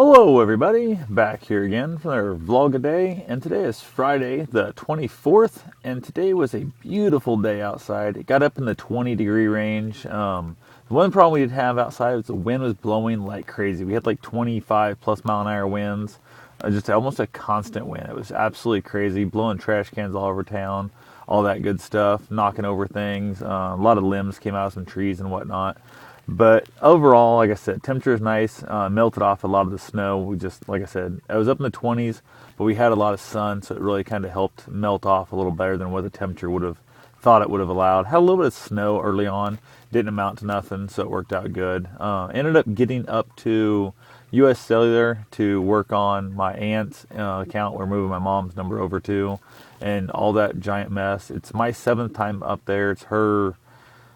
Hello everybody, back here again for our vlog a day, and today is Friday the 24th, and today was a beautiful day outside. It got up in the 20-degree range. The one problem we did have outside was the wind was blowing like crazy. We had like 25 plus mile an hour winds, just almost a constant wind. It was absolutely crazy, blowing trash cans all over town, all that good stuff, knocking over things. A lot of limbs came out of some trees and whatnot. But overall, like I said, temperature is nice. Melted off a lot of the snow. We just, like I said, it was up in the 20s, but we had a lot of sun, so it really kind of helped melt off a little better than what the temperature would have thought it would have allowed. Had a little bit of snow early on, didn't amount to nothing, so it worked out good. Ended up getting up to U.S. Cellular to work on my aunt's account. We're moving my mom's number over to, and all that giant mess. It's my 7th time up there. It's her,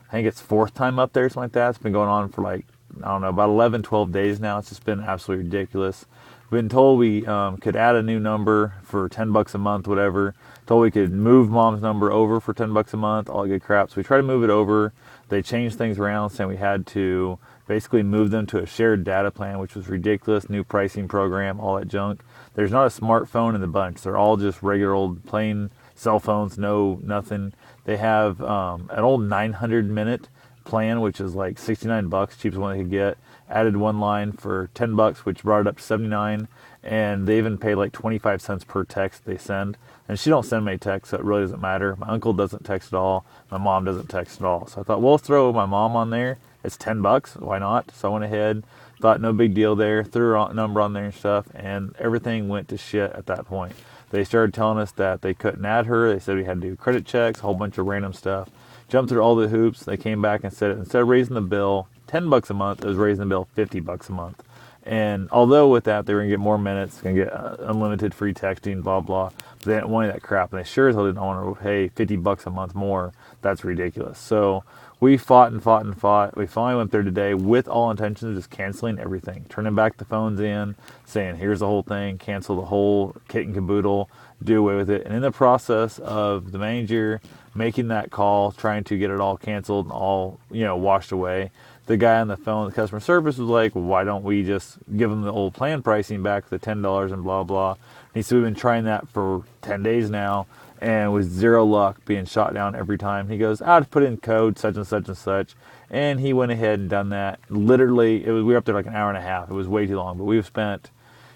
I think it's 4th time up there, something like that. It's been going on for like, I don't know, about 11, 12 days now. It's just been absolutely ridiculous. We've been told we could add a new number for $10 a month, whatever. Told we could move mom's number over for $10 a month, all that good crap. So we tried to move it over. They changed things around, saying we had to basically move them to a shared data plan, which was ridiculous. New pricing program, all that junk. There's not a smartphone in the bunch. They're all just regular old plain cell phones, no nothing. They have an old 900-minute plan, which is like $69, cheapest one they could get. Added one line for $10, which brought it up to $79, and they even pay like 25 cents per text they send. And she don't send me texts, so it really doesn't matter. My uncle doesn't text at all. My mom doesn't text at all. So I thought, well, let's throw my mom on there. It's $10. Why not? So I went ahead, thought no big deal there, threw her number on there and stuff, and everything went to shit at that point. They started telling us that they couldn't add her. They said we had to do credit checks, a whole bunch of random stuff. Jumped through all the hoops. They came back and said instead of raising the bill $10 a month, it was raising the bill $50 a month. And although with that, they were going to get more minutes, going to get unlimited free texting, blah, blah. But they didn't want any of that crap. And they sure as hell didn't want to pay $50 a month more. That's ridiculous. So we fought and fought and fought. We finally went there today with all intentions of just canceling everything, turning back the phones in, saying, here's the whole thing, cancel the whole kit and caboodle, do away with it. And in the process of the manager making that call, trying to get it all canceled and all, washed away, the guy on the phone, the customer service, was like, well, why don't we just give them the old plan pricing back, the $10 and blah, blah. And he said, we've been trying that for 10 days now, and with zero luck, being shot down every time. He goes, I'll put in code such and such and such. And he went ahead and done that. Literally, we were up there like an hour and a half. It was way too long, but we've spent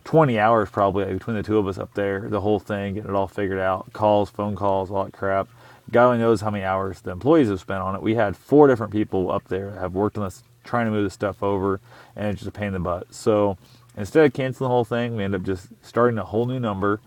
20 hours probably between the two of us up there, the whole thing, getting it all figured out, calls, phone calls, all that crap. God only knows how many hours the employees have spent on it. We had 4 different people up there that have worked on this, trying to move this stuff over, and it's just a pain in the butt. So instead of canceling the whole thing, we ended up just starting a whole new number.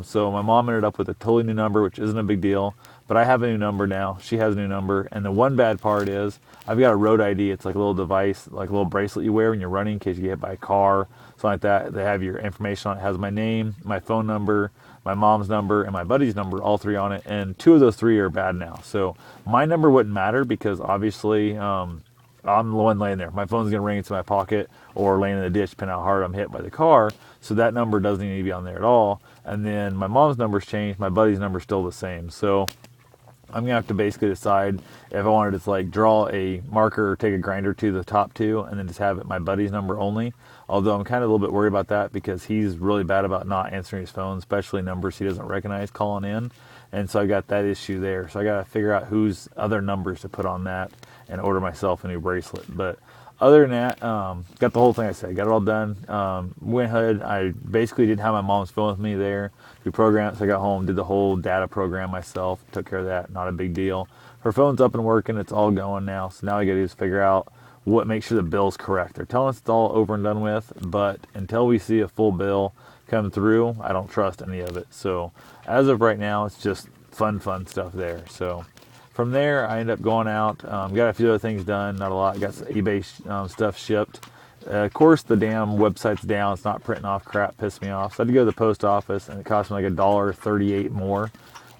So my mom ended up with a totally new number, which isn't a big deal, but I have a new number now. She has a new number, and the one bad part is I've got a road ID. It's like a little device, like a little bracelet you wear when you're running in case you get hit by a car, something like that. They have your information on it. It has my name, my phone number, my mom's number, and my buddy's number, all 3 on it, and 2 of those 3 are bad now. So my number wouldn't matter because obviously I'm the one laying there. My phone's going to ring into my pocket or laying in the ditch depending on how hard I'm hit by the car, so that number doesn't need to be on there at all. And then my mom's number's changed, my buddy's number's still the same. So I'm going to have to basically decide if I wanted to draw a marker or take a grinder to the top 2 and then just have it my buddy's number only. Although I'm kind of a little bit worried about that because he's really bad about not answering his phone, especially numbers he doesn't recognize calling in. And so I got that issue there. So I got to figure out whose other numbers to put on that and order myself a new bracelet. But other than that, got the whole thing I said, got it all done. Went ahead, I basically didn't have my mom's phone with me there. We programmed it, so I got home, did the whole data program myself, took care of that, not a big deal. Her phone's up and working, it's all going now. So now I got to just figure out make sure the bill's correct. They're telling us it's all over and done with, but until we see a full bill come through, I don't trust any of it. So as of right now, it's just fun stuff there. So from there, I ended up going out, got a few other things done, not a lot. Got some eBay stuff shipped. Of course, the damn website's down. It's not printing off crap. Pissed me off. So I had to go to the post office, and it cost me like $1.38 more.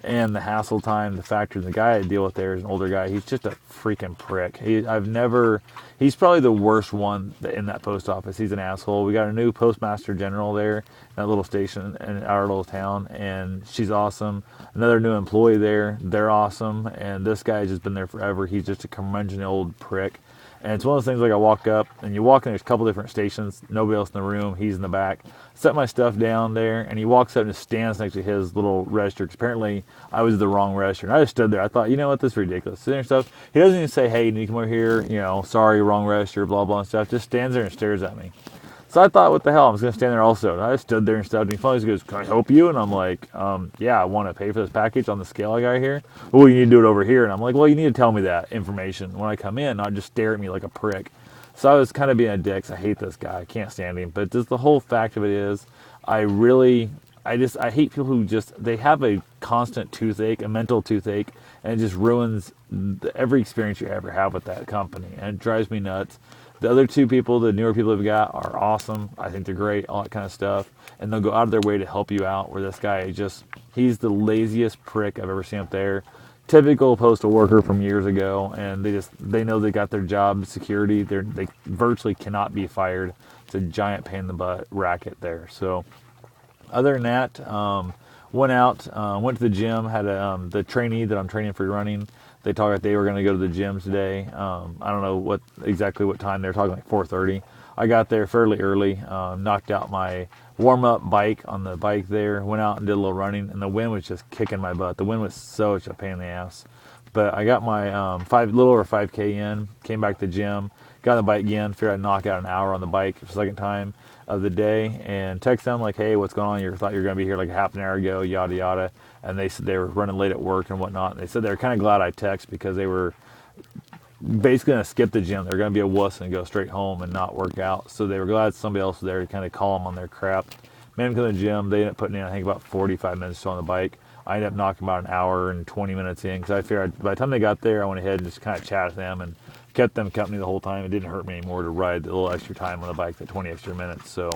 And the hassle time, the factor, the guy I deal with there is an older guy. He's just a freaking prick. He's probably the worst one in that post office. He's an asshole. We got a new postmaster general there in that little station in our little town, and she's awesome. Another new employee there, they're awesome. And this guy's just been there forever. He's just a curmudgeon old prick. And it's one of those things like I walk up and you walk in, there's a couple different stations, nobody else in the room, he's in the back. Set my stuff down there and he walks up and just stands next to his little register. 'Cause apparently I was the wrong register. And I just stood there. I thought, you know what, this is ridiculous. Sitting there and stuff. He doesn't even say, hey, you need to come over here, sorry, wrong register, blah, blah, and stuff. Just stands there and stares at me. So I thought, what the hell, I'm just going to stand there also. And I just stood there and stuff. And he finally goes, can I help you? And I'm like, yeah, I want to pay for this package on the scale I got here. Well, you need to do it over here. And I'm like, well, you need to tell me that information when I come in, not just stare at me like a prick. So I was kind of being a dick. I hate this guy. I can't stand him. But just the whole fact of it is, I hate people who they have a constant toothache, a mental toothache, and it just ruins every experience you ever have with that company. And it drives me nuts. The other two people, the newer people we've got, are awesome. I think they're great, all that kind of stuff. And they'll go out of their way to help you out, where this guy he's the laziest prick I've ever seen up there. Typical postal worker from years ago, and they know they got their job security. They virtually cannot be fired. It's a giant pain in the butt racket there. So other than that, went to the gym, had the trainee that I'm training for running. They talked like they were going to go to the gym today. I don't know exactly what time. They were talking like 4:30. I got there fairly early, knocked out my warm-up bike on the bike there, went out and did a little running, and the wind was just kicking my butt. The wind was such a pain in the ass. But I got my little over 5K in, came back to the gym, got on the bike again, figured I'd knock out an hour on the bike for the second time of the day, and text them like, hey, what's going on? You thought you were going to be here like a half an hour ago, yada, yada. And they said they were running late at work and whatnot. And they said they were kind of glad I texted because they were basically going to skip the gym. They're going to be a wuss and go straight home and not work out. So they were glad somebody else was there to kind of call them on their crap. Made them come to the gym. They ended up putting in, I think, about 45 minutes on the bike. I ended up knocking about an hour and 20 minutes in because I figured by the time they got there, I went ahead and just kind of chatted with them and kept them company the whole time. It didn't hurt me anymore to ride a little extra time on the bike, that 20 extra minutes. So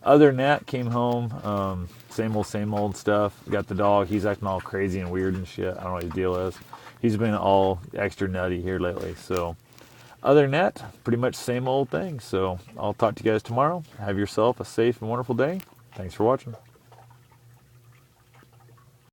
other than that, came home, same old stuff. Got the dog. He's acting all crazy and weird and shit. I don't know what his deal is. He's been all extra nutty here lately. So other than that, pretty much same old thing. So I'll talk to you guys tomorrow. Have yourself a safe and wonderful day. Thanks for watching.